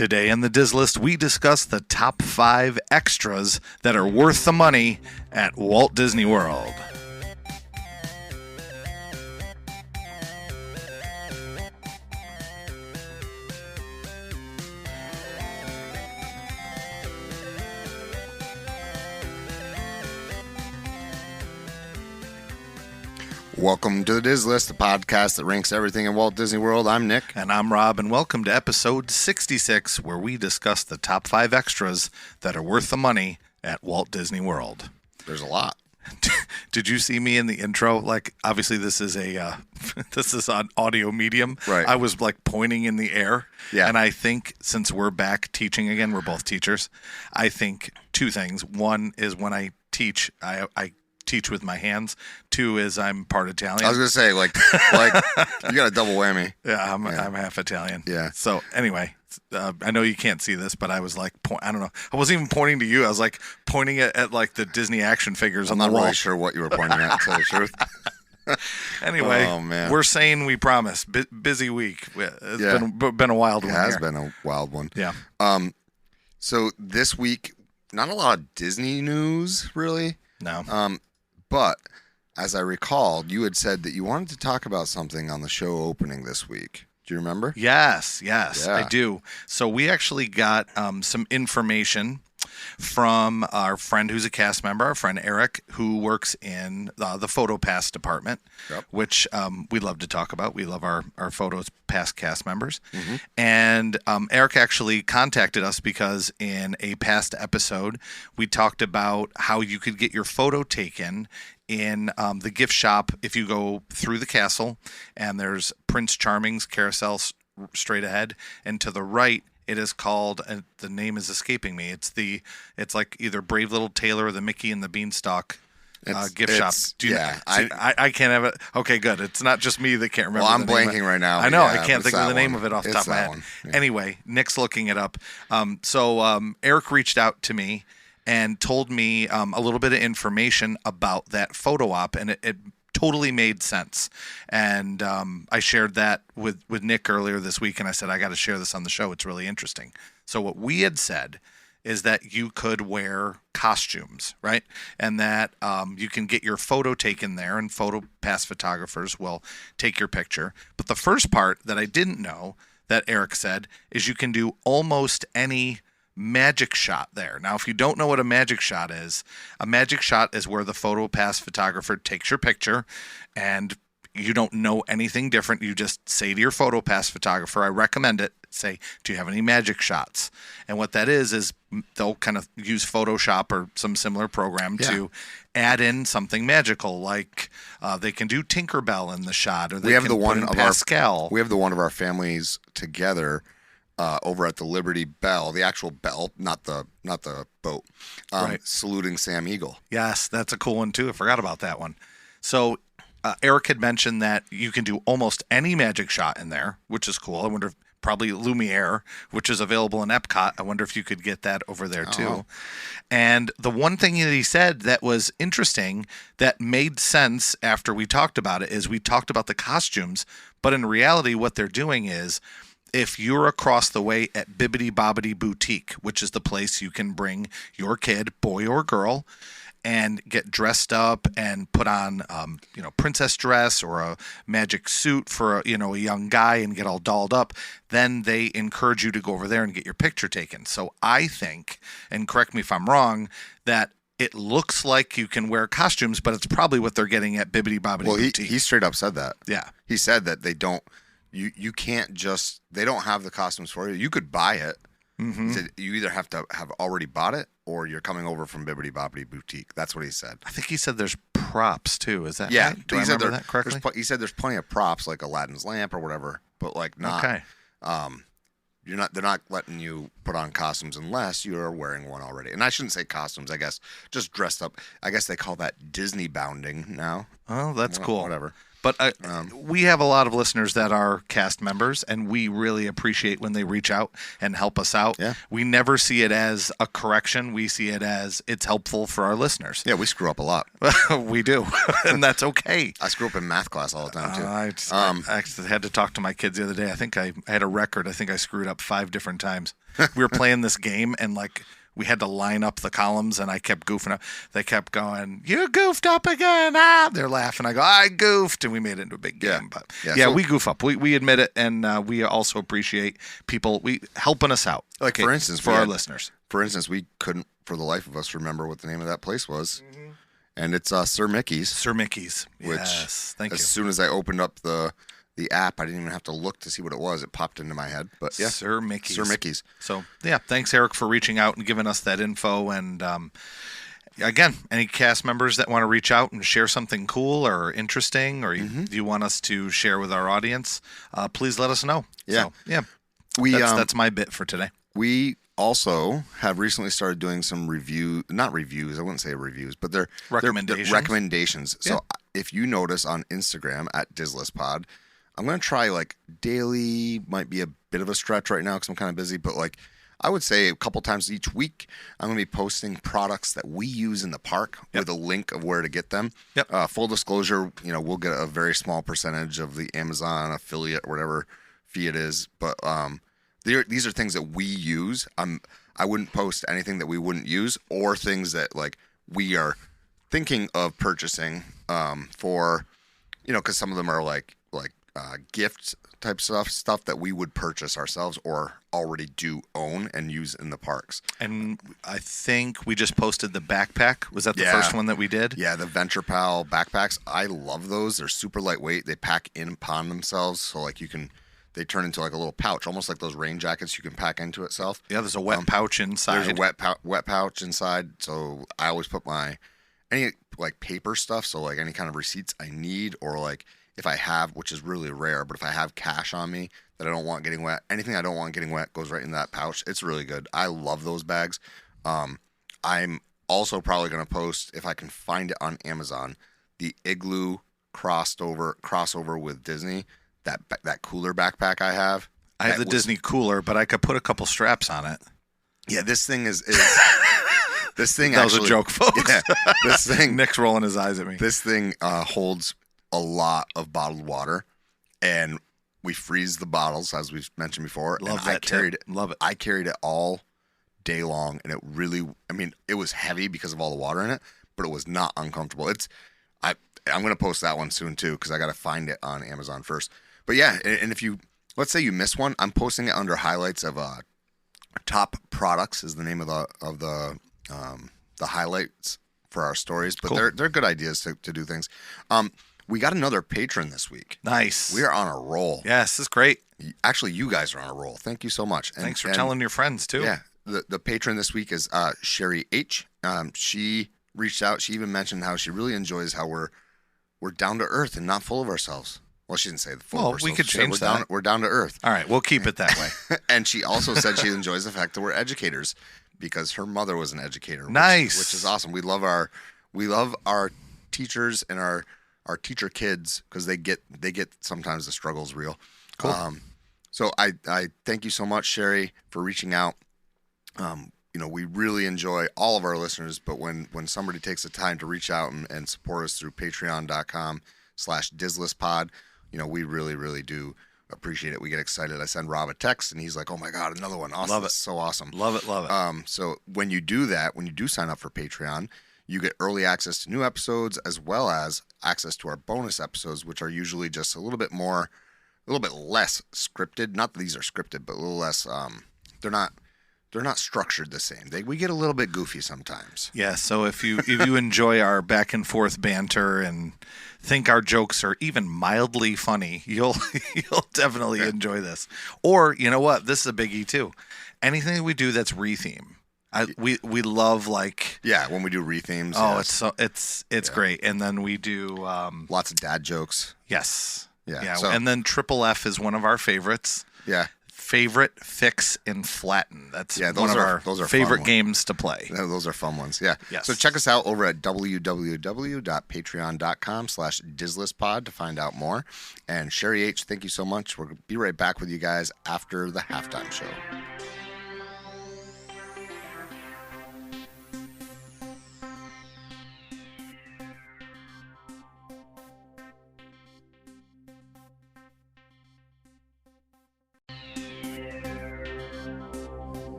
Today in the Diz List, we discuss the top 5 extras that are worth the money at Walt Disney World. Welcome to the Diz List, the podcast that ranks everything in Walt Disney World. I'm Nick. And I'm Rob, and welcome to episode 66, where we discuss the top 5 extras that are worth the money at Walt Disney World. There's a lot. Did you see me in the intro? Like, obviously, this is this is an audio medium. Right. I was like pointing in the air. Yeah. And I think since we're back teaching again, we're both teachers. I think 2 things. One is when I teach, I teach with my hands. 2 is I'm part Italian. I was gonna say like you got a double whammy. Yeah, I'm half Italian. Yeah. So anyway, I know you can't see this, but I was like, I don't know. I wasn't even pointing to you. I was like pointing at like the Disney action figures on the wall. I'm not really sure what you were pointing at, to tell you the truth. Anyway, oh, man. We're saying we promise. Busy week. It's been a wild one. It has been a wild one. Yeah. So this week, not a lot of Disney news, really. No. But as I recalled, you had said that you wanted to talk about something on the show opening this week. Do you remember? Yes, Yeah. I do. So we actually got some information from our friend who's a cast member, our friend Eric, who works in the Photo Pass department, Yep. which we love to talk about. We love our Photos Pass cast members. Mm-hmm. And Eric actually contacted us because in a past episode, we talked about how you could get your photo taken in the gift shop if you go through the castle, and there's Prince Charming's carousel straight ahead, and to the right it is called, the name is escaping me, it's like either Brave Little Tailor or the Mickey and the Beanstalk gift shop. I can't have it. Okay, good. It's not just me that can't remember. Well, I'm the name blanking right now. I know. Yeah, I can't think of the name of it off the top of my head. Yeah. Anyway, Nick's looking it up. So Eric reached out to me and told me a little bit of information about that photo op, and it totally made sense. And I shared that with Nick earlier this week, and I said, I got to share this on the show. It's really interesting. So what we had said is that you could wear costumes, right? And that you can get your photo taken there, and Photo Pass photographers will take your picture. But the first part that I didn't know that Eric said is you can do almost any magic shot there. Now, if you don't know what a magic shot is where the Photo Pass photographer takes your picture and you don't know anything different. You just say to your Photo Pass photographer, I recommend it, say, do you have any magic shots? And what that is they'll kind of use Photoshop or some similar program to add in something magical, like they can do Tinkerbell in the shot, or they can put in Pascal. We have the one of our families together over at the Liberty Bell, the actual bell, not the boat, right. Saluting Sam Eagle. Yes, that's a cool one too. I forgot about that one. So Eric had mentioned that you can do almost any magic shot in there, which is cool. I wonder if probably Lumiere, which is available in Epcot. I wonder if you could get that over there too. And the one thing that he said that was interesting that made sense after we talked about it is we talked about the costumes, but in reality what they're doing is, if you're across the way at Bibbidi Bobbidi Boutique, which is the place you can bring your kid, boy or girl, and get dressed up and put on, princess dress or a magic suit for a young guy and get all dolled up, then they encourage you to go over there and get your picture taken. So I think, and correct me if I'm wrong, that it looks like you can wear costumes, but it's probably what they're getting at Bibbidi Bobbidi Boutique. He straight up said that. Yeah. He said that they don't. You can't just, they don't have the costumes for you. You could buy it. Mm-hmm. He said you either have to have already bought it or you're coming over from Bibbidi Bobbidi Boutique. That's what he said. I think he said there's props too. Is that right? Do I remember that correctly? He said there's plenty of props like Aladdin's lamp or whatever, but like not. Okay. They're not letting you put on costumes unless you're wearing one already. And I shouldn't say costumes, I guess. Just dressed up. I guess they call that Disney bounding now. Oh, that's cool. Whatever. But we have a lot of listeners that are cast members, and we really appreciate when they reach out and help us out. Yeah. We never see it as a correction. We see it as it's helpful for our listeners. Yeah, we screw up a lot. We do, and that's okay. I screw up in math class all the time, too. I actually had to talk to my kids the other day. I think I had a record. I think I screwed up 5 different times. We were playing this game, and we had to line up the columns, and I kept goofing up. They kept going, "You goofed up again!" They're laughing. I go, "I goofed," and we made it into a big game. But so we goof up. We admit it, and we also appreciate people helping us out. Like for instance, for our listeners. For instance, we couldn't, for the life of us, remember what the name of that place was, and it's Sir Mickey's. Sir Mickey's. Which, yes, thank you. As soon as I opened up the app, I didn't even have to look to see what it was. It popped into my head. But yeah, Sir Mickey's. Sir Mickey's. So yeah, thanks Eric for reaching out and giving us that info. And again, any cast members that want to reach out and share something cool or interesting, or you want us to share with our audience, please let us know. Yeah, so, that's my bit for today. We also have recently started doing some not reviews. I wouldn't say reviews, but they're recommendations. Yeah. So if you notice on Instagram at DizListPod, I'm going to try daily, might be a bit of a stretch right now because I'm kind of busy, but I would say a couple times each week, I'm going to be posting products that we use in the park with a link of where to get them. Yep. Full disclosure, we'll get a very small percentage of the Amazon affiliate or whatever fee it is, but these are things that we use. I wouldn't post anything that we wouldn't use or things that we are thinking of purchasing for, because some of them are gift type stuff that we would purchase ourselves or already do own and use in the parks. And I think we just posted the backpack. Was that the first one that we did? Yeah, the Venture Pal backpacks. I love those. They're super lightweight. They pack in upon themselves, so they turn into a little pouch, almost like those rain jackets you can pack into itself. Yeah, there's a wet pouch inside. There's a wet pouch inside, so I always put any paper stuff, so any kind of receipts I need, or if I have, which is really rare, but if I have cash on me that I don't want getting wet, anything I don't want getting wet goes right in that pouch. It's really good. I love those bags. I'm also probably going to post, if I can find it on Amazon, the Igloo crossover with Disney, that cooler backpack I have. I have the Disney cooler, but I could put a couple straps on it. Yeah, this thing is this thing that actually, was a joke, folks. Yeah, this thing. Nick's rolling his eyes at me. This thing holds a lot of bottled water, and we freeze the bottles, as we've mentioned before. Love that tip. Love it. I carried it all day long, and it really, it was heavy because of all the water in it, but it was not uncomfortable. I'm going to post that one soon too, because I got to find it on Amazon first. But yeah, and if let's say you miss one, I'm posting it under highlights of top products is the name of the highlights for our stories. But cool. they're good ideas to do things. We got another patron this week. Nice. We are on a roll. Yes, this is great. Actually, you guys are on a roll. Thank you so much. Thanks for telling your friends, too. Yeah. The patron this week is Sherry H. She reached out. She even mentioned how she really enjoys how we're down to earth and not full of ourselves. Well, she didn't say the full of ourselves. We could change that. We're down to earth. All right, we'll keep it that way. And she also said she enjoys the fact that we're educators because her mother was an educator. Nice. Which is awesome. We love our teachers and our teacher kids because they get sometimes the struggle's real. Cool. So I thank you so much, Sherry, for reaching out. We really enjoy all of our listeners, but when somebody takes the time to reach out and support us through patreon.com/DizListPod, we really, really do appreciate it. We get excited. I send Rob a text and he's like, "Oh my God, another one. Awesome. Love it. That's so awesome. Love it. Love it." So when you do that, when you do sign up for Patreon, you get early access to new episodes as well as access to our bonus episodes, which are usually just a little bit less scripted. Not that these are scripted, but a little less, they're not structured the same. We get a little bit goofy sometimes. Yeah, so if you enjoy our back and forth banter and think our jokes are even mildly funny, you'll definitely enjoy this. Or, you know what? This is a biggie too. Anything that we do that's retheme. We love when we do rethemes. Oh, yes. it's great. And then we do lots of dad jokes. Yes. Yeah. And then Triple F is one of our favorites. Yeah. favorite, fix, and flatten. That's Yeah, one of our those are favorite fun games to play. Yeah, those are fun ones. Yeah. Yes. So check us out over at www.patreon.com/DizlistPod to find out more. And Sherry H, thank you so much. We'll be right back with you guys after the halftime show.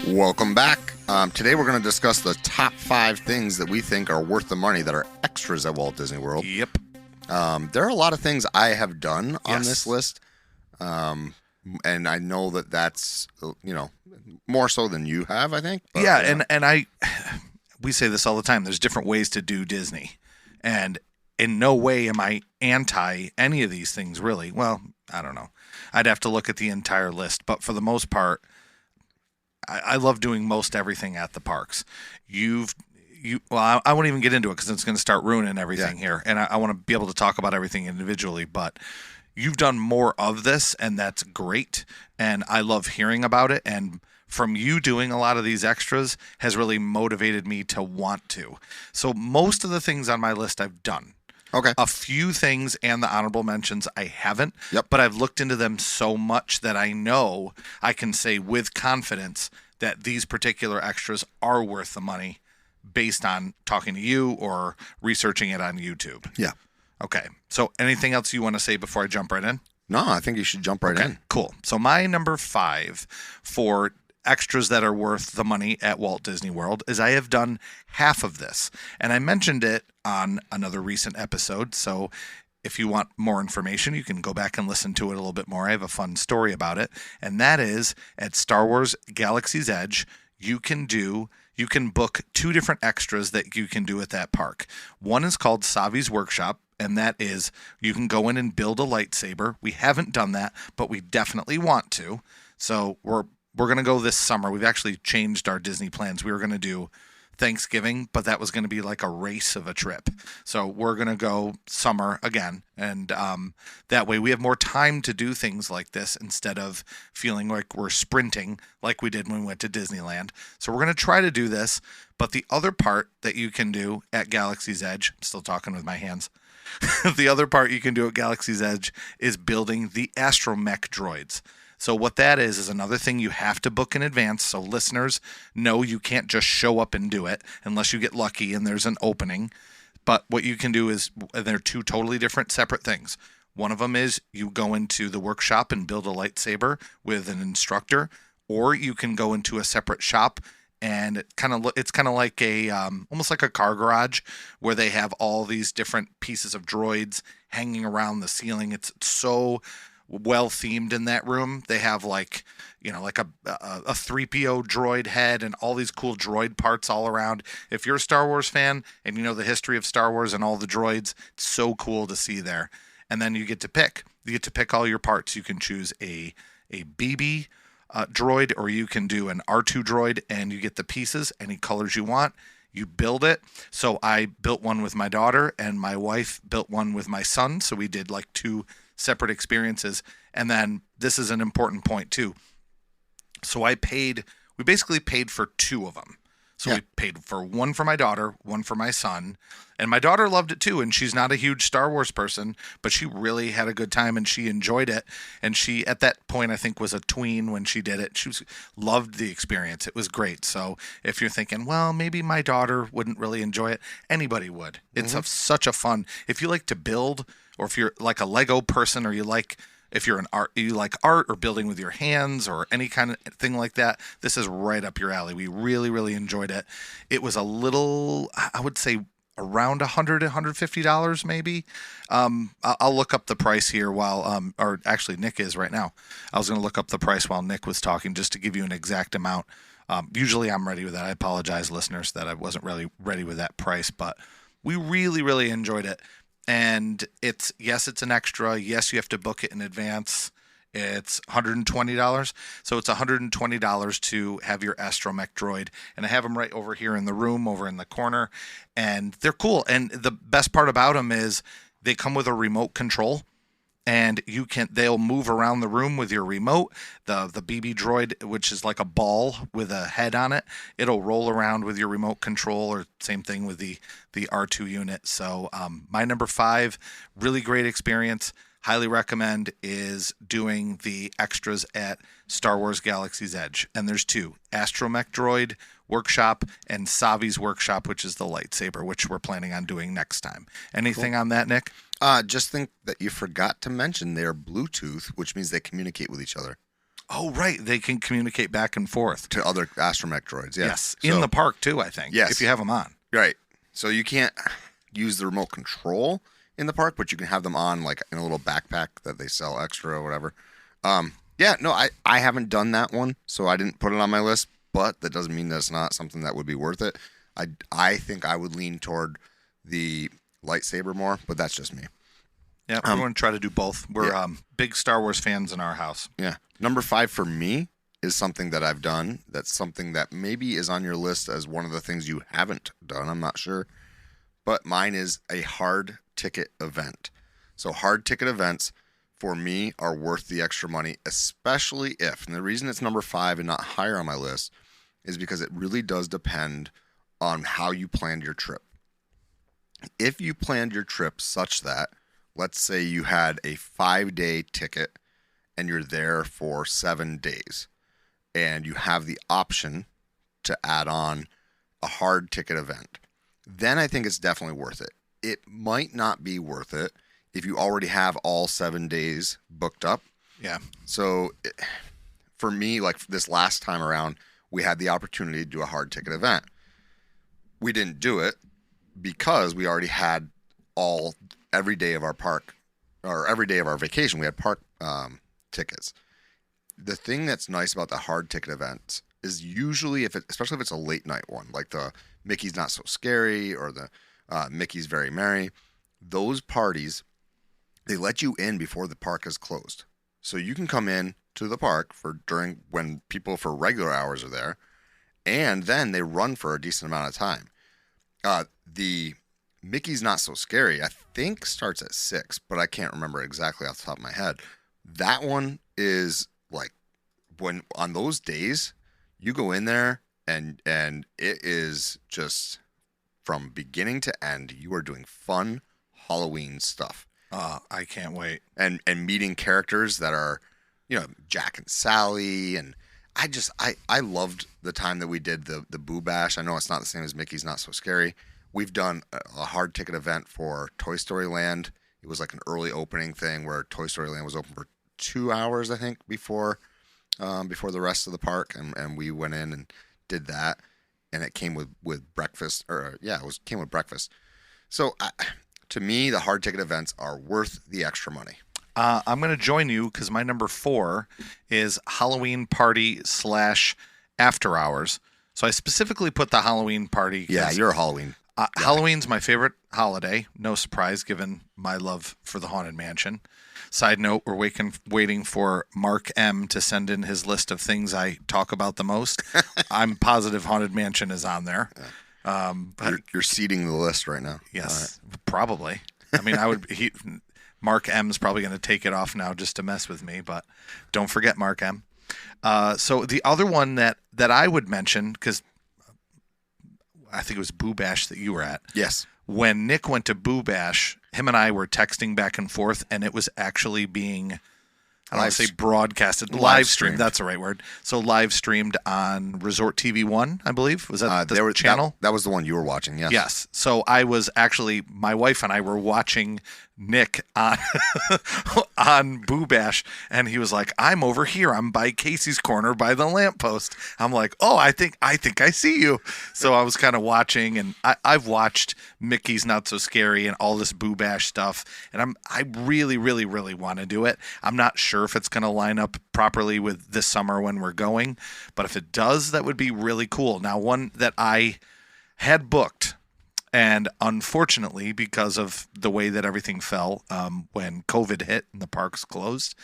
Welcome back. Today we're going to discuss the top 5 things that we think are worth the money that are extras at Walt Disney World. Yep. There are a lot of things I have done on Yes. this list, and I know that that's more so than you have, I think. But, Yeah, and we say this all the time. There's different ways to do Disney, and in no way am I anti any of these things, really. Well, I don't know. I'd have to look at the entire list, but for the most part, I love doing most everything at the parks. Well, I won't even get into it because it's going to start ruining everything here, and I want to be able to talk about everything individually. But you've done more of this, and that's great, and I love hearing about it. And from you doing a lot of these extras has really motivated me to want to. So most of the things on my list I've done. Okay. A few things and the honorable mentions I haven't, Yep. but I've looked into them so much that I know I can say with confidence that these particular extras are worth the money based on talking to you or researching it on YouTube. Yeah. Okay. So anything else you want to say before I jump right in? No, I think you should jump right in. Cool. So my number 5 for extras that are worth the money at Walt Disney World is I have done half of this. And I mentioned it on another recent episode. So if you want more information, you can go back and listen to it a little bit more. I have a fun story about it. And that is at Star Wars Galaxy's Edge, you can book 2 different extras that you can do at that park. One is called Savi's Workshop, and that is you can go in and build a lightsaber. We haven't done that, but we definitely want to. So we're going to go this summer. We've actually changed our Disney plans. We were going to do Thanksgiving, but that was going to be like a race of a trip. So we're going to go summer again. And that way we have more time to do things like this instead of feeling like we're sprinting like we did when we went to Disneyland. So we're going to try to do this. But the other part that you can do at Galaxy's Edge, I'm still talking with my hands. The other part you can do at Galaxy's Edge is building the astromech droids. So what that is another thing you have to book in advance. So listeners know you can't just show up and do it unless you get lucky and there's an opening. But what you can do is they're 2 totally different separate things. One of them is you go into the workshop and build a lightsaber with an instructor, or you can go into a separate shop and it's kind of like a almost like a car garage where they have all these different pieces of droids hanging around the ceiling. It's so well themed in that room. They have like a 3PO droid head and all these cool droid parts all around. If you're a Star Wars fan and you know the history of Star Wars and all the droids, it's so cool to see there. And then you get to pick all your parts. You can choose a BB droid, or you can do an R2 droid, and you get the pieces, any colors you want. You build it. So I built one with my daughter, and my wife built one with my son. So we did like 2 separate experiences. And then this is an important point too. So we basically paid for 2 of them. So we paid for one for my daughter, one for my son, and my daughter loved it too. And she's not a huge Star Wars person, but she really had a good time and she enjoyed it. And she, at that point, I think was a tween when she did it. She loved the experience. It was great. So if you're thinking, well, maybe my daughter wouldn't really enjoy it, anybody would. It's such a fun, if you like to build, or if you're like a Lego person, or if you like art or building with your hands or any kind of thing like that, this is right up your alley. We really, really enjoyed it. It was a little, I would say around $100, $150 maybe. I'll look up the price here while, or actually Nick is right now. I was going to look up the price while Nick was talking just to give you an exact amount. Usually I'm ready with that. I apologize, listeners, that I wasn't really ready with that price, but we really, really enjoyed it. And it's an extra. Yes, you have to book it in advance. It's $120. So it's $120 to have your astromech droid. And I have them right over here in the room, over in the corner. And they're cool. And the best part about them is They come with a remote control, and they'll move around the room with your remote. The BB droid, which is like a ball with a head on it, it'll roll around with your remote control, or same thing with the R2 unit. So my number 5, really great experience, highly recommend, is doing the extras at Star Wars Galaxy's Edge. And there's 2, Astromech Droid Workshop and Savi's Workshop, which is the lightsaber, which we're planning on doing next time. Anything on that, Nick? Just think that you forgot to mention they're Bluetooth, which means they communicate with each other. Oh, right. They can communicate back and forth to other astromech droids. Yeah. Yes. In the park, too, I think. Yes. If you have them on. Right. So you can't use the remote control in the park, but you can have them on like in a little backpack that they sell extra or whatever. Yeah, no, I haven't done that one, so I didn't put it on my list, but that doesn't mean that it's not something that would be worth it. I think I would lean toward the lightsaber more, but that's just me. Yeah, we're going to try to do both. We're big Star Wars fans in our house. Yeah. Number 5 for me is something that I've done. That's something that maybe is on your list as one of the things you haven't done. I'm not sure. But mine is a hard ticket event. So hard ticket events for me are worth the extra money, especially if, and the reason it's number 5 and not higher on my list is because it really does depend on how you planned your trip. If you planned your trip such that, let's say you had a 5-day ticket and you're there for 7 days, and you have the option to add on a hard ticket event, then I think it's definitely worth it. It might not be worth it if you already have all 7 days booked up. Yeah. So for me, like this last time around, we had the opportunity to do a hard ticket event. We didn't do it because we already had every day of our park, or every day of our vacation, we had park tickets. The thing that's nice about the hard ticket events is usually, especially if it's a late night one, like the Mickey's Not So Scary or the Mickey's Very Merry, those parties, they let you in before the park is closed. So you can come in to the park when people for regular hours are there, and then they run for a decent amount of time. The Mickey's Not So Scary, I think, starts at 6, but I can't remember exactly off the top of my head. That one is like, when on those days, you go in there and it is just from beginning to end, you are doing fun Halloween stuff. I can't wait. And meeting characters that are, Jack and Sally, and I loved the time that we did the Boo Bash. I know it's not the same as Mickey's Not So Scary. We've done a hard ticket event for Toy Story Land. It was like an early opening thing where Toy Story Land was open for 2 hours, I think, before the rest of the park, and we went in and did that, and it came with breakfast, came with breakfast. So to me, the hard ticket events are worth the extra money. I'm going to join you because my number 4 is Halloween party / after hours. So I specifically put the Halloween party. Yeah, you're a Halloween. Halloween's my favorite holiday. No surprise, given my love for the Haunted Mansion. Side note, we're waiting for Mark M. to send in his list of things I talk about the most. I'm positive Haunted Mansion is on there. But you're seeding the list right now. Yes, probably. I mean, Mark M's probably going to take it off now just to mess with me, but don't forget Mark M. So the other one that I would mention, because I think it was Boo Bash that you were at. Yes. When Nick went to Boo Bash, him and I were texting back and forth, and it was actually being, I don't want to say broadcasted, live streamed. That's the right word. So live streamed on Resort TV 1, I believe. Was that the channel? That was the one you were watching, yes. Yes. So I was actually, my wife and I were watching Nick on on Boo Bash, and he was like, I'm over here. I'm by Casey's corner by the lamppost. I'm like, oh, I think I see you. So I was kind of watching, and I've watched Mickey's Not So Scary and all this Boo Bash stuff, and I really, really, really want to do it. I'm not sure if it's going to line up properly with this summer when we're going, but if it does, that would be really cool. Now, one that I had booked, and unfortunately, because of the way that everything fell when COVID hit and the parks closed,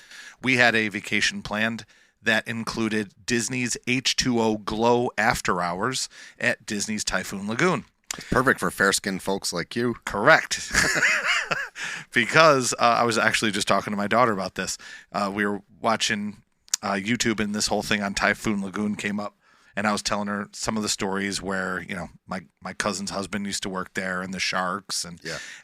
we had a vacation planned that included Disney's H2O Glow After Hours at Disney's Typhoon Lagoon. Perfect for fair-skinned folks like you. Correct. Because I was actually just talking to my daughter about this. We were watching YouTube, and this whole thing on Typhoon Lagoon came up. And I was telling her some of the stories where, my cousin's husband used to work there, and the sharks.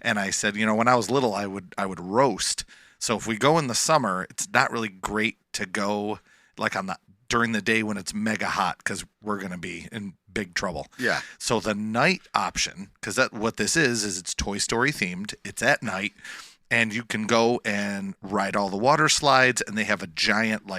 And I said, when I was little, I would roast. So if we go in the summer, it's not really great to go like during the day when it's mega hot, because we're going to be in big trouble. Yeah. So the night option, because what this is it's Toy Story themed. It's at night, and you can go and ride all the water slides, and they have a giant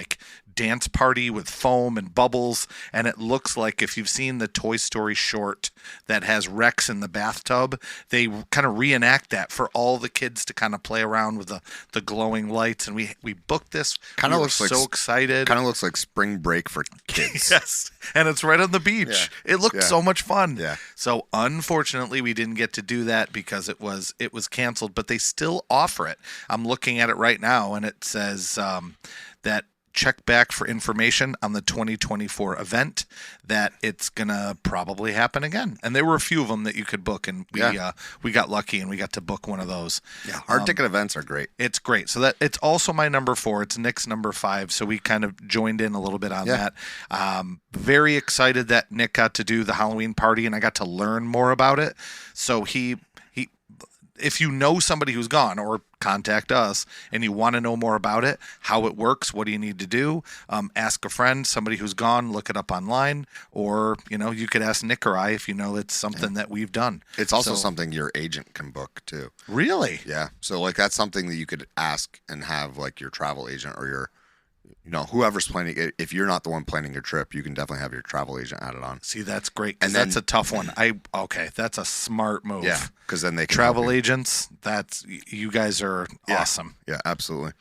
dance party with foam and bubbles, and it looks like, if you've seen the Toy Story short that has Rex in the bathtub, they kind of reenact that for all the kids to kind of play around with the glowing lights. And we booked this. Kind of looks so excited. Kind of looks like spring break for kids. Yes, and it's right on the beach. Yeah. It looked so much fun. Yeah. So unfortunately, we didn't get to do that because it was canceled. But they still offer it. I'm looking at it right now, and it says that check back for information on the 2024 event, that it's gonna probably happen again. And there were a few of them that you could book, and we got lucky and we got to book one of those. Yeah, hard ticket events are great. It's great. So that it's also my number 4. It's Nick's number 5. So we kind of joined in a little bit on that. Very excited that Nick got to do the Halloween party, and I got to learn more about it. So he if you know somebody who's gone, or contact us, and you want to know more about it, how it works, what do you need to do, ask a friend, somebody who's gone, look it up online, or you could ask Nick or I if it's something that we've done. It's also something your agent can book too. Really? Yeah. So that's something that you could ask and have your travel agent or your whoever's planning it. If you're not the one planning your trip, you can definitely have your travel agent add it on. See, that's great. And that's a tough one. That's a smart move. Yeah, because then they can travel agents. You guys are awesome. Yeah, absolutely.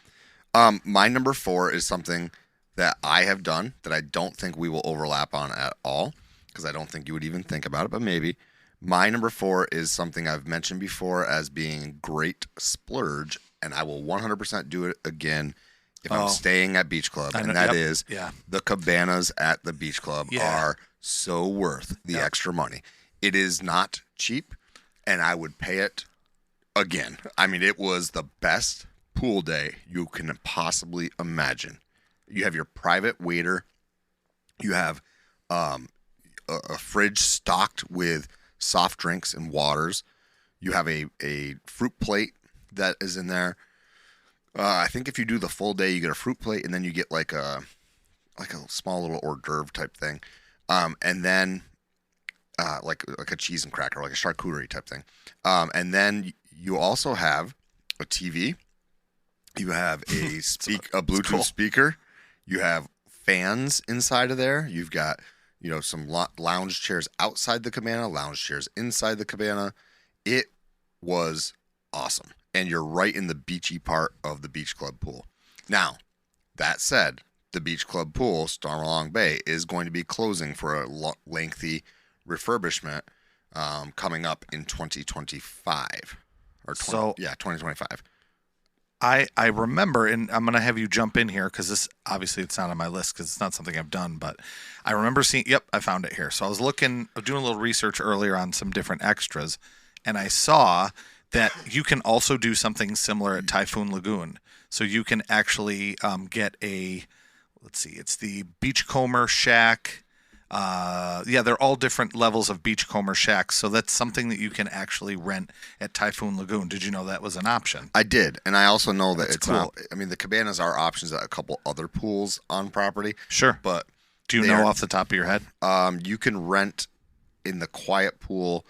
My number 4 is something that I have done that I don't think we will overlap on at all, because I don't think you would even think about it, but maybe. My number 4 is something I've mentioned before as being great splurge, and I will 100% do it again if I'm staying at Beach Club, and that is the cabanas at the Beach Club are so worth the extra money. It is not cheap, and I would pay it again. I mean, it was the best pool day you can possibly imagine. You have your private waiter. You have a fridge stocked with soft drinks and waters. You have a fruit plate that is in there. I think if you do the full day, you get a fruit plate, and then you get like a small little hors d'oeuvre type thing, and then like a cheese and cracker, like a charcuterie type thing, and then you also have a TV. You have a Bluetooth speaker. You have fans inside of there. You've got some lounge chairs outside the cabana, lounge chairs inside the cabana. It was awesome. And you're right in the beachy part of the Beach Club pool. Now, that said, the Beach Club pool, Stormalong Bay, is going to be closing for a lengthy refurbishment coming up in 2025. 2025. I remember, and I'm going to have you jump in here, because this, obviously it's not on my list because it's not something I've done, but I remember seeing, I found it here. So I was doing a little research earlier on some different extras, and I saw that you can also do something similar at Typhoon Lagoon. So you can actually get it's the Beachcomber Shack. They're all different levels of Beachcomber Shacks. So that's something that you can actually rent at Typhoon Lagoon. Did you know that was an option? I did. And I also know that it's cool. the cabanas are options at a couple other pools on property. Sure. But do you know off the top of your head? You can rent in the quiet pool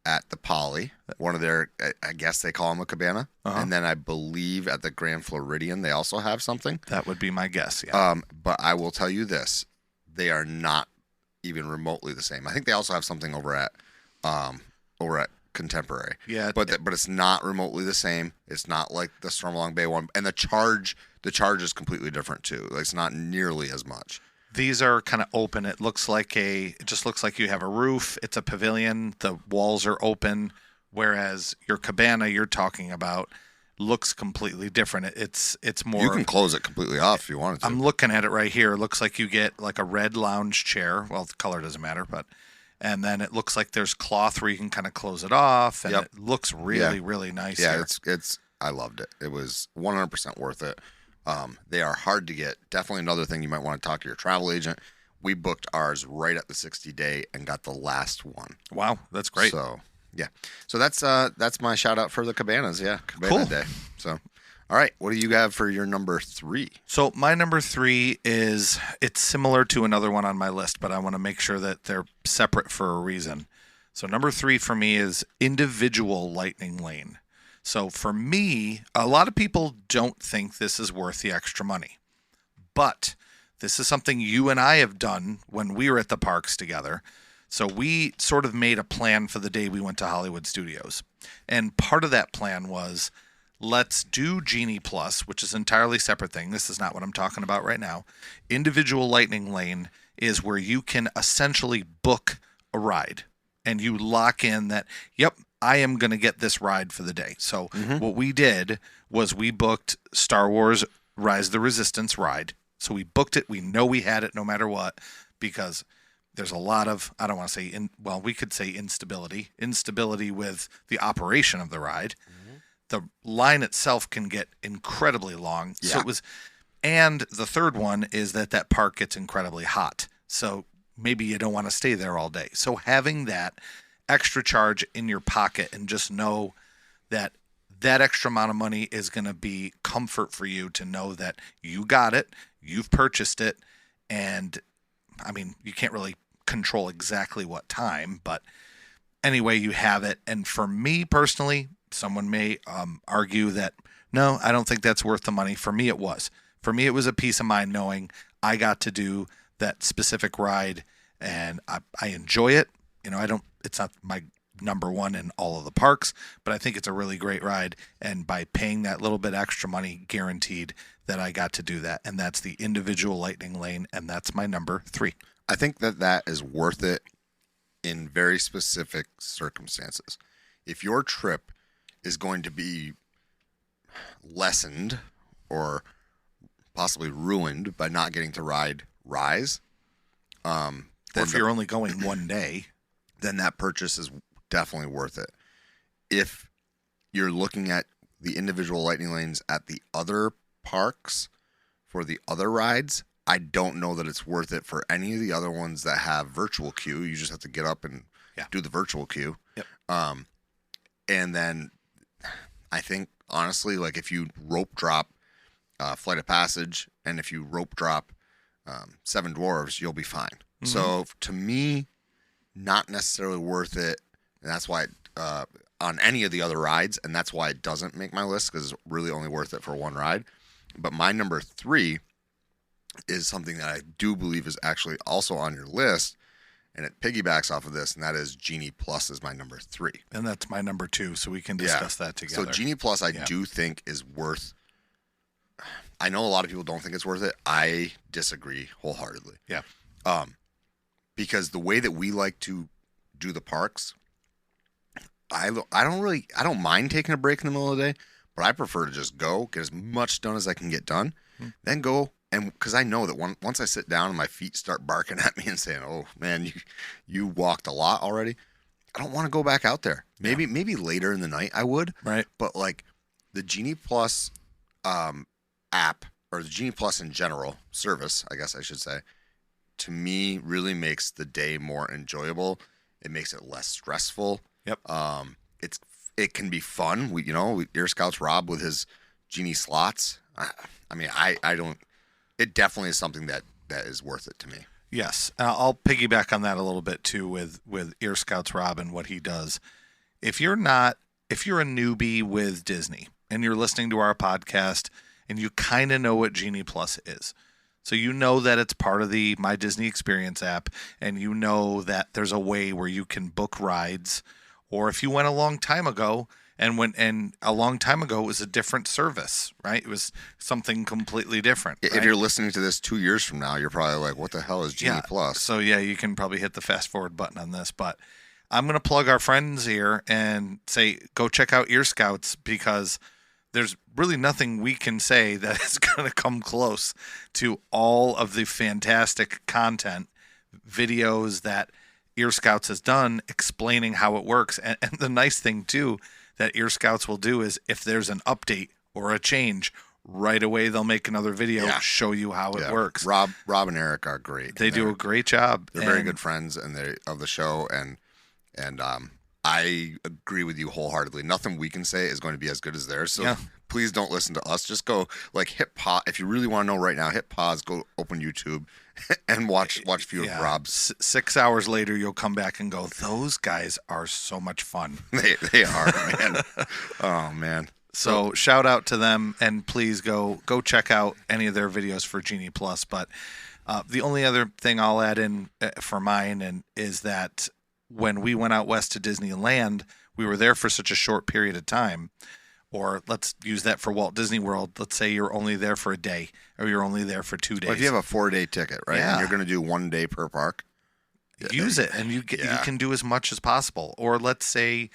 at the Poly, one of their, I guess they call them a cabana. And then I believe at the Grand Floridian, they also have something. That would be my guess, yeah. But I will tell you this, they are not even remotely the same. I think they also have something over at Contemporary. Yeah. But it's not remotely the same. It's not like the Stormalong Bay one. And the charge is completely different too. It's not nearly as much. These are kind of open. It just looks like you have a roof. It's a pavilion. The walls are open, whereas your cabana you're talking about looks completely different. It's more. You can close it completely off if you wanted to. I'm looking at it right here. It looks like you get like a red lounge chair. Well, the color doesn't matter, but and then it looks like there's cloth where you can kind of close it off, and Yep. it looks really, really nice. Yeah, here. it's I loved it. It was 100% worth it. They are hard to get. Definitely another thing you might want to talk to your travel agent. We booked ours right at the 60-day and got the last one. Wow, that's great. So yeah, so that's my shout out for the cabanas. Yeah, cabana Cool. day. So, all right, what do you have for your number 3? So my number 3 it's similar to another one on my list, but I want to make sure that they're separate for a reason. So number 3 for me is individual lightning lane. So for me, a lot of people don't think this is worth the extra money, but this is something you and I have done when we were at the parks together. So we sort of made a plan for the day we went to Hollywood Studios. And part of that plan was, let's do Genie Plus, which is an entirely separate thing. This is not what I'm talking about right now. Individual lightning lane is where you can essentially book a ride and you lock in that, yep, I am going to get this ride for the day. So what we did was we booked Star Wars Rise of the Resistance ride. So we booked it. We know we had it no matter what, because there's a lot of, I don't want to say, we could say instability with the operation of the ride. The line itself can get incredibly long. Yeah. So it was, and the third one is that park gets incredibly hot. So maybe you don't want to stay there all day. So having that extra charge in your pocket and just know that extra amount of money is going to be comfort for you to know that you got it, you've purchased it, and I mean, you can't really control exactly what time, but anyway, you have it. And for me personally, someone may argue that, no, I don't think that's worth the money. For me, it was. For me, it was a peace of mind knowing I got to do that specific ride, and I enjoy it. You know, it's not my number one in all of the parks, but I think it's a really great ride. And by paying that little bit extra money, guaranteed that I got to do that. And that's the individual lightning lane. And that's my number 3. I think that is worth it in very specific circumstances. If your trip is going to be lessened or possibly ruined by not getting to ride Rise, Or if you're only going one day, then that purchase is definitely worth it. If you're looking at the individual lightning lanes at the other parks for the other rides, I don't know that it's worth it for any of the other ones that have virtual queue. You just have to get up and do the virtual queue. Yep. And then I think, honestly, like if you rope drop Flight of Passage and if you rope drop Seven Dwarves, you'll be fine. Mm-hmm. So to me, not necessarily worth it. And that's why on any of the other rides, and that's why it doesn't make my list, because it's really only worth it for one ride. But my number 3 is something that I do believe is actually also on your list, and it piggybacks off of this, and that is Genie Plus is my number 3. And that's my number 2, so we can discuss that together. So Genie Plus I do think is worth, I know a lot of people don't think it's worth it. I disagree wholeheartedly. Yeah. Because the way that we like to do the parks, I don't mind taking a break in the middle of the day, but I prefer to just go, get as much done as I can get done, then go. And because I know that once I sit down and my feet start barking at me and saying, "Oh man, you walked a lot already," I don't want to go back out there. Maybe later in the night I would. Right. But like the Genie Plus app, or the Genie Plus in general service, I guess I should say, to me really makes the day more enjoyable. It makes it less stressful. Yep. It can be fun. Ear Scouts Rob with his Genie slots. I mean, I don't. It definitely is something that is worth it to me. Yes, I'll piggyback on that a little bit too with Ear Scouts Rob and what he does. If you're a newbie with Disney and you're listening to our podcast and you kind of know what Genie Plus is, so you know that it's part of the My Disney Experience app, and you know that there's a way where you can book rides, or if you went a long time ago. And a long time ago, it was a different service, right? It was something completely different. If you're listening to this 2 years from now, you're probably like, what the hell is Genie Plus? So, you can probably hit the fast forward button on this. But I'm going to plug our friends here and say, go check out Ear Scouts, because there's really nothing we can say that is going to come close to all of the fantastic content, videos that Ear Scouts has done explaining how it works. And the nice thing too that Ear Scouts will do is if there's an update or a change, right away they'll make another video, show you how it works. Rob and Eric are great. They do a great job. They're very good friends of the show, and I agree with you wholeheartedly. Nothing we can say is going to be as good as theirs. So please don't listen to us. Just go hit pause if you really want to know right now. Hit pause. Go open YouTube and watch a few of Rob's. 6 hours later, you'll come back and go, those guys are so much fun. They are, man. Oh man. So shout out to them, and please go check out any of their videos for Genie Plus. But the only other thing I'll add in for mine is that when we went out west to Disneyland, we were there for such a short period of time. Or let's use that for Walt Disney World. Let's say you're only there for a day, or you're only there for 2 days. Well, if you have a 4-day ticket, right, and you're going to do 1 day per park, use it, and you can do as much as possible. Or let's say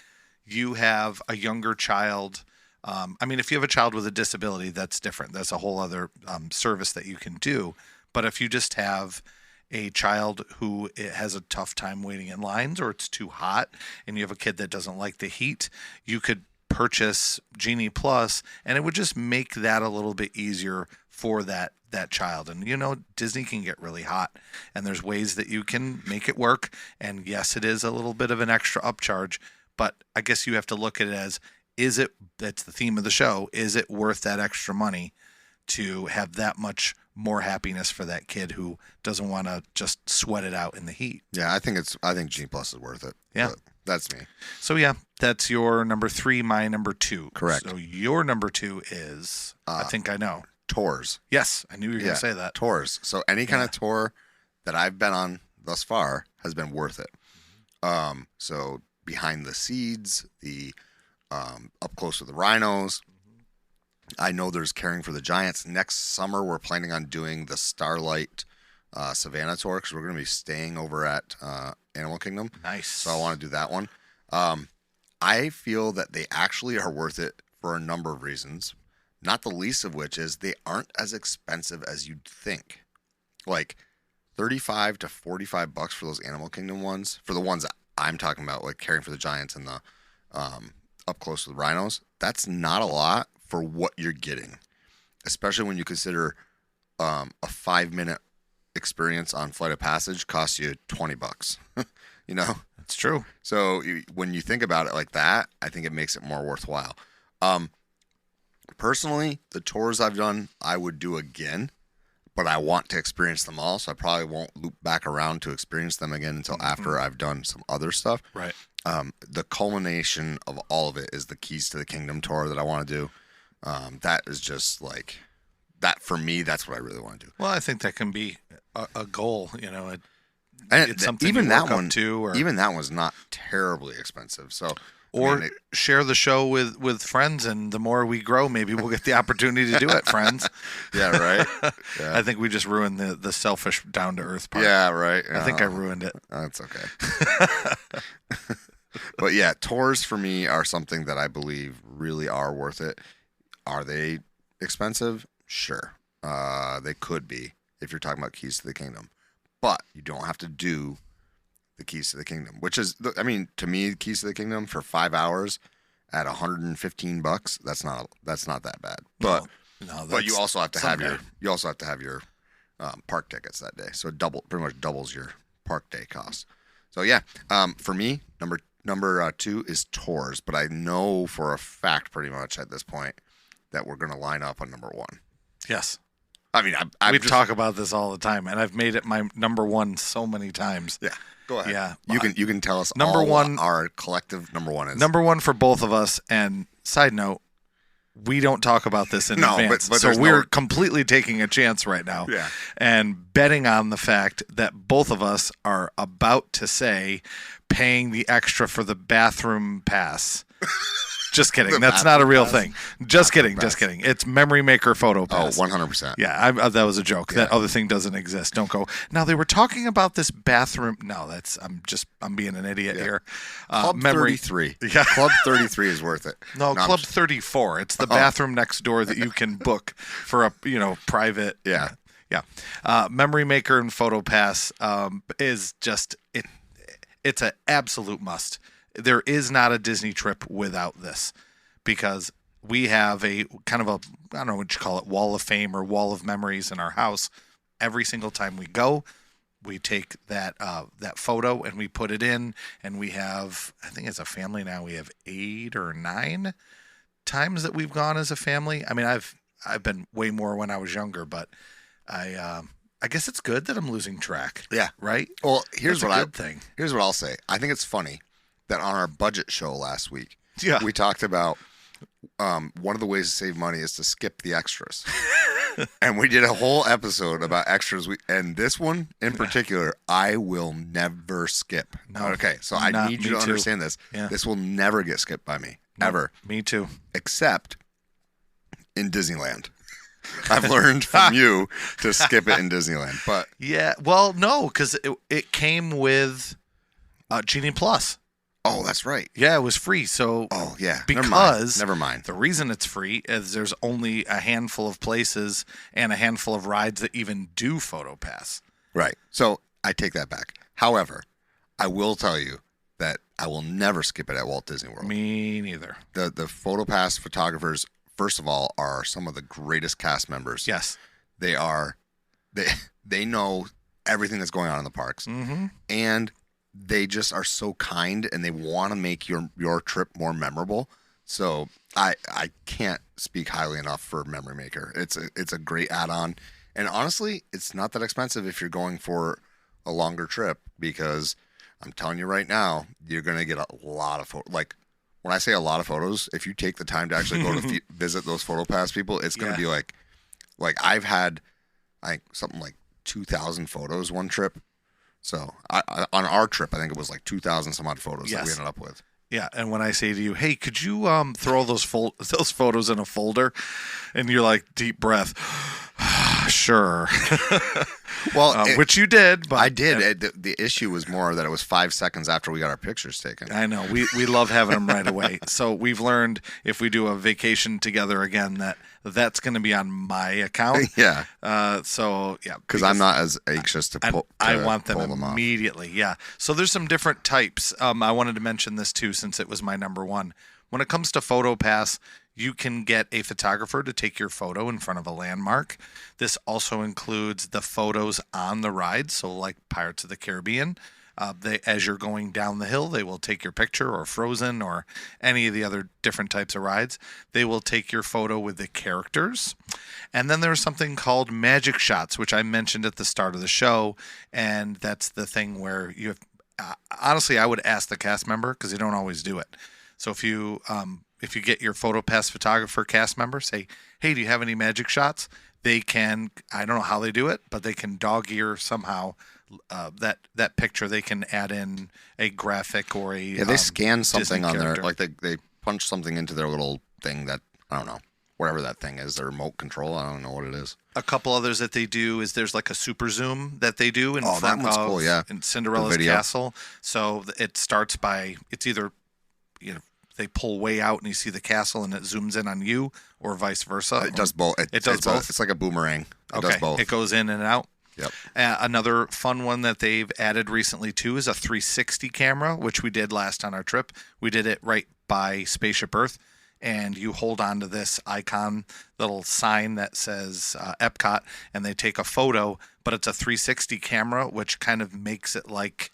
you have a younger child. If you have a child with a disability, that's different. That's a whole other service that you can do. But if you just have a child who has a tough time waiting in lines, or it's too hot, and you have a kid that doesn't like the heat, you could purchase Genie Plus, and it would just make that a little bit easier for that child. And Disney can get really hot, and there's ways that you can make it work. And yes, it is a little bit of an extra upcharge, but I guess you have to look at it as, that's the theme of the show, is it worth that extra money to have that much more happiness for that kid who doesn't want to just sweat it out in the heat? Yeah, I think Genie Plus is worth it. Yeah. That's me. So that's your number 3, my number 2. Correct. So your number 2 is, I think I know. Tours. Yes, I knew you were going to say that. Tours. So any kind of tour that I've been on thus far has been worth it. So behind the seeds, the up close with the rhinos. I know there's Caring for the Giants. Next summer, we're planning on doing the Starlight Savannah tour, because we're going to be staying over at Animal Kingdom. Nice. So I want to do that one. I feel that they actually are worth it for a number of reasons, not the least of which is they aren't as expensive as you'd think. Like $35 to $45 for those Animal Kingdom ones. For the ones that I'm talking about, like Caring for the Giants and the up close with the rhinos, that's not a lot for what you're getting, especially when you consider a 5-minute experience on Flight of Passage costs you $20. That's true. So when you think about it like that, I think it makes it more worthwhile. Personally, the tours I've done, I would do again, but I want to experience them all, so I probably won't loop back around to experience them again until after I've done some other stuff. Right. The culmination of all of it is the Keys to the Kingdom tour that I want to do. That is just like that for me. That's what I really want to do. Well, I think that can be a goal. And it's something even you that work one up to, or even that one's not terribly expensive. So share the show with friends, and the more we grow, maybe we'll get the opportunity to do it, friends. Yeah, right. Yeah. I think we just ruined the selfish down to earth part. Yeah, right. I think I ruined it. That's okay. But yeah, tours for me are something that I believe really are worth it. Are they expensive? Sure. They could be if you're talking about Keys to the Kingdom. But you don't have to do the Keys to the Kingdom, which is, to me, Keys to the Kingdom for 5 hours at $115, that's not that bad. But but you also have to have your park tickets that day, so pretty much doubles your park day cost. So yeah, for me, number 2 is tours, but I know for a fact pretty much at this point that we're going to line up on number 1. Yes. We talk about this all the time, and I've made it my number 1 so many times. Yeah, go ahead. Yeah, you can tell us number one. Our collective number 1 is number 1 for both of us. And side note, we don't talk about this in advance, but so we're completely taking a chance right now. Yeah, and betting on the fact that both of us are about to say paying the extra for the bathroom pass. Just kidding. That's not a real thing. Just kidding. It's Memory Maker Photo Pass. Oh, 100%. Yeah, that was a joke. Yeah. That other thing doesn't exist. Don't go. Now, they were talking about this bathroom. No, I'm being an idiot here. Club 33. Yeah. Club 33 is worth it. No, Club 34. It's the bathroom next door that you can book for a private. Yeah. Yeah. Memory Maker and Photo Pass is just it. It's an absolute must. There is not a Disney trip without this, because we have a kind of a, I don't know what you call it, wall of fame or wall of memories in our house. Every single time we go, we take that photo and we put it in, and we have, I think as a family now, we have 8 or 9 times that we've gone as a family. I mean, I've been way more when I was younger, but I guess it's good that I'm losing track. Yeah. Right? Well, here's That's what a good thing. Here's what I'll say. I think it's funny that on our budget show last week, Yeah. we talked about one of the ways to save money is to skip the extras. And we did a whole episode about extras. And this one in particular, I will never skip. No. Okay, so I need you to understand this. Yeah. This will never get skipped by me, ever. Me too. Except in Disneyland. I've learned from you to skip it in Disneyland. But Yeah. Well, no, because it came with Genie Plus. oh, that's right. Yeah, it was free. So Oh, yeah. because Never mind. the reason it's free is there's only a handful of places and a handful of rides that even do PhotoPass. Right. So I take that back. However, I will tell you that I will never skip it at Walt Disney World. Me neither. The PhotoPass photographers, first of all, are some of the greatest cast members. Yes. They are. They know everything that's going on in the parks, Mm-hmm. and they just are so kind, and they want to make your trip more memorable. So I can't speak highly enough for Memory Maker. It's a great add-on, and honestly, it's not that expensive if you're going for a longer trip, because I'm telling you right now, you're gonna get a lot of photos. Like when I say a lot of photos, if you take the time to actually go to visit those PhotoPass people, it's gonna be like I've had something like 2,000 photos one trip. So on our trip, I think it was like 2,000 some odd photos that we ended up with. Yeah, and when I say to you, "Hey, could you throw those photos in a folder?" and you're like, deep breath, sure. Well, which you did, but I did. The issue was more that it was 5 seconds after we got our pictures taken. I know we love having them right away. So we've learned if we do a vacation together again that's going to be on my account. Yeah. So yeah, because I'm not as anxious to pull. I want them pull immediately. Yeah. So there's some different types. I wanted to mention this too, since it was my number one. When it comes to PhotoPass, you can get a photographer to take your photo in front of a landmark. This also includes the photos on the ride. So like Pirates of the Caribbean, as you're going down the hill, they will take your picture, or Frozen, or any of the other different types of rides. They will take your photo with the characters. And then there's something called magic shots, which I mentioned at the start of the show. And that's the thing where you have, honestly, I would ask the cast member, because they don't always do it. So if you get your PhotoPass photographer cast member, say, "Hey, do you have any magic shots?" They can, I don't know how they do it, but they can dog ear somehow that picture. They can add in a graphic or a they scan something Disney on character. their, like they punch something into their little thing that, I don't know, whatever that thing is, their remote control. I don't know what it is. A couple others that they do is there's like a super zoom that they do in front that one's of cool, yeah. in Cinderella's castle. So it starts by, it's either, they pull way out and you see the castle and it zooms in on you, or vice versa. It does both. It does both. It's like a boomerang. It does both. It goes in and out. Yep. Another fun one that they've added recently too is a 360 camera, which we did last on our trip. We did it right by Spaceship Earth, and you hold on to this icon, little sign that says Epcot, and they take a photo, but it's a 360 camera, which kind of makes it like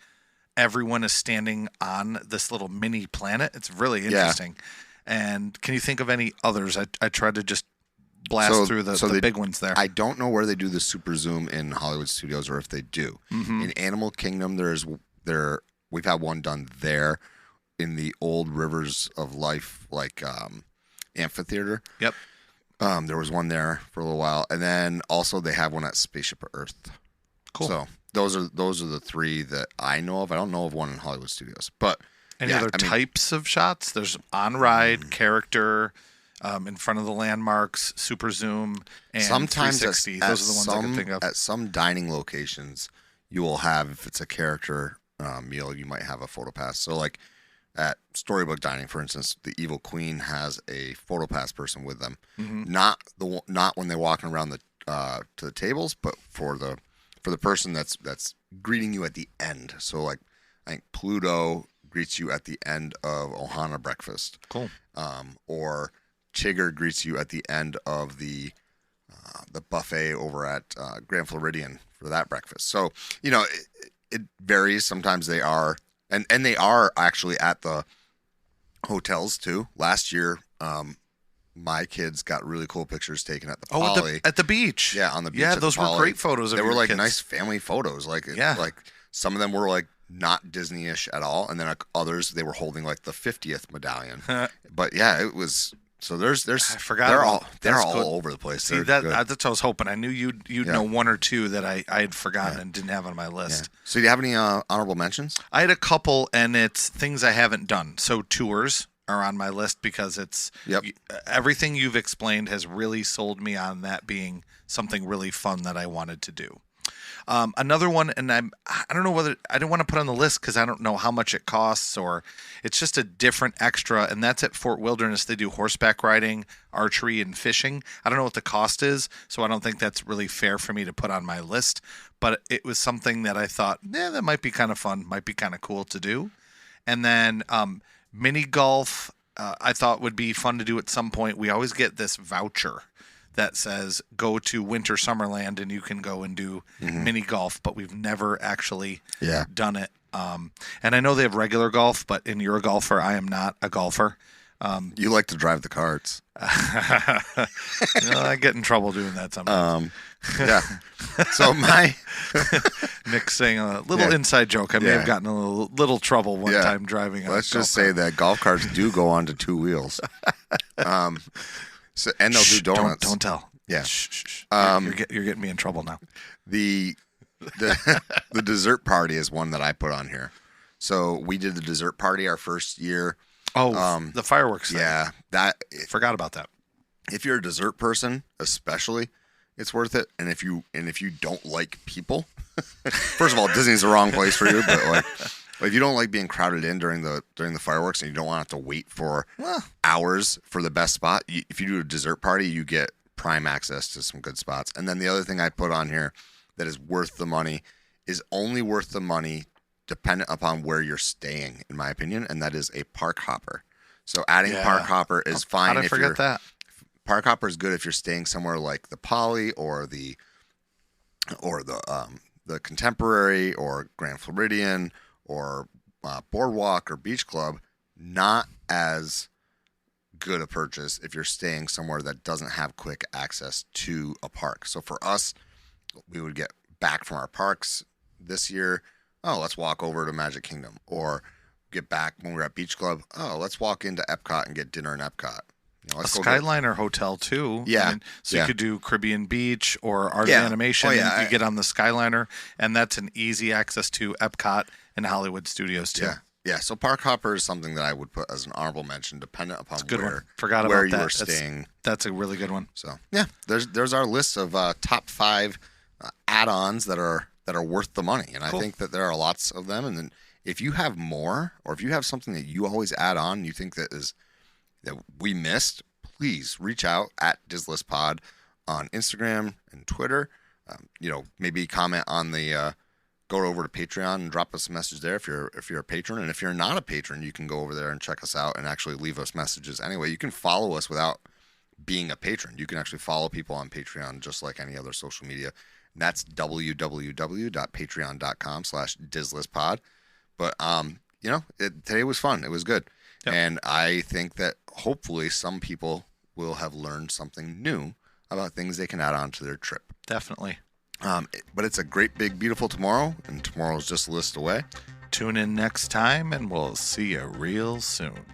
everyone is standing on this little mini planet. It's really interesting. Yeah. And can you think of any others? I tried to just blast through the big ones there. I don't know where they do the super zoom in Hollywood Studios, or if they do. Mm-hmm. In Animal Kingdom, we've had one done there in the old Rivers of Life, like amphitheater. Yep. There was one there for a little while, and then also they have one at Spaceship Earth. Cool. So those are the three that I know of. I don't know of one in Hollywood Studios, but any other types of shots? There's on ride, character, in front of the landmarks, super zoom, and sometimes 360. Those are the ones I can think of. At some dining locations, you will have, if it's a character meal, you might have a PhotoPass. So like at Storybook Dining, for instance, the Evil Queen has a PhotoPass person with them. Mm-hmm. Not when they're walking around to the tables, but for the person that's greeting you at the end. So like I think Pluto greets you at the end of Ohana breakfast. Cool. Or Tigger greets you at the end of the buffet over at Grand Floridian for that breakfast. So, it varies. Sometimes they are, and they are actually at the hotels too. Last year, my kids got really cool pictures taken at the Poly. At the beach. Yeah, on the beach. Yeah, at those the were Poly. great photos of They were your like kids. nice family photos. Like some of them were like not Disney-ish at all, and then others they were holding like the 50th medallion. But yeah, it was. So there's I forgot. They're all over the place. See, that's what I was hoping. I knew you'd know one or two that I had forgotten and didn't have on my list. Yeah. So do you have any honorable mentions? I had a couple, and it's things I haven't done. So tours are on my list because it's everything you've explained has really sold me on that being something really fun that I wanted to do. Another one, and I don't know whether I didn't want to put on the list because I don't know how much it costs, or it's just a different extra, and that's at Fort Wilderness. They do horseback riding, archery, and fishing. I don't know what the cost is, so I don't think that's really fair for me to put on my list, but it was something that I thought, that might be kind of fun, might be kind of cool to do. And then mini golf, I thought would be fun to do at some point. We always get this voucher that says go to Winter Summerland and you can go and do mini golf, but we've never actually done it. And I know they have regular golf, but you're a golfer. I am not a golfer. You like to drive the carts. I get in trouble doing that sometimes. Yeah. So Nick's saying a little inside joke. I may have gotten a little trouble one time driving. Let's just say that golf carts do go onto two wheels. So, and they'll do donuts. Don't tell. Yeah. Shh. You're getting me in trouble now. The dessert party is one that I put on here. So we did the dessert party our first year. Oh, the fireworks thing. Yeah, forgot about that. If you're a dessert person, especially, it's worth it. And if you don't like people, first of all, Disney's the wrong place for you. But like if you don't like being crowded in during the fireworks and you don't want to have to wait for hours for the best spot, if you do a dessert party, you get prime access to some good spots. And then the other thing I put on here that is worth the money is only worth the money dependent upon where you're staying, in my opinion, and that is a park hopper. So adding park hopper is fine. How did I forget that? Park hopper is good if you're staying somewhere like the Poly or the Contemporary or Grand Floridian or Boardwalk or Beach Club. Not as good a purchase if you're staying somewhere that doesn't have quick access to a park. So for us, we would get back from our parks this year. Oh, let's walk over to Magic Kingdom, or get back when we were at Beach Club. Oh, let's walk into Epcot and get dinner in Epcot. A Skyliner hotel too. Yeah. You could do Caribbean Beach or Art of Animation. You get on the Skyliner, and that's an easy access to Epcot and Hollywood Studios too. Yeah. So park hopper is something that I would put as an honorable mention, dependent upon where you were staying. That's a really good one. So yeah, there's our list of top 5 add-ons that are worth the money, and I think that there are lots of them. And then if you have more, or if you have something that you always add on, you think that we missed, please reach out at DizListPod on Instagram and Twitter. Maybe comment on the go over to Patreon and drop us a message there if you're a patron. And if you're not a patron, you can go over there and check us out and actually leave us messages. Anyway, you can follow us without being a patron. You can actually follow people on Patreon just like any other social media. And that's www.patreon.com/DizListPod. But today was fun. It was good. Yep. And I think that hopefully some people will have learned something new about things they can add on to their trip. Definitely. But it's a great, big, beautiful tomorrow, and tomorrow's just a list away. Tune in next time, and we'll see you real soon.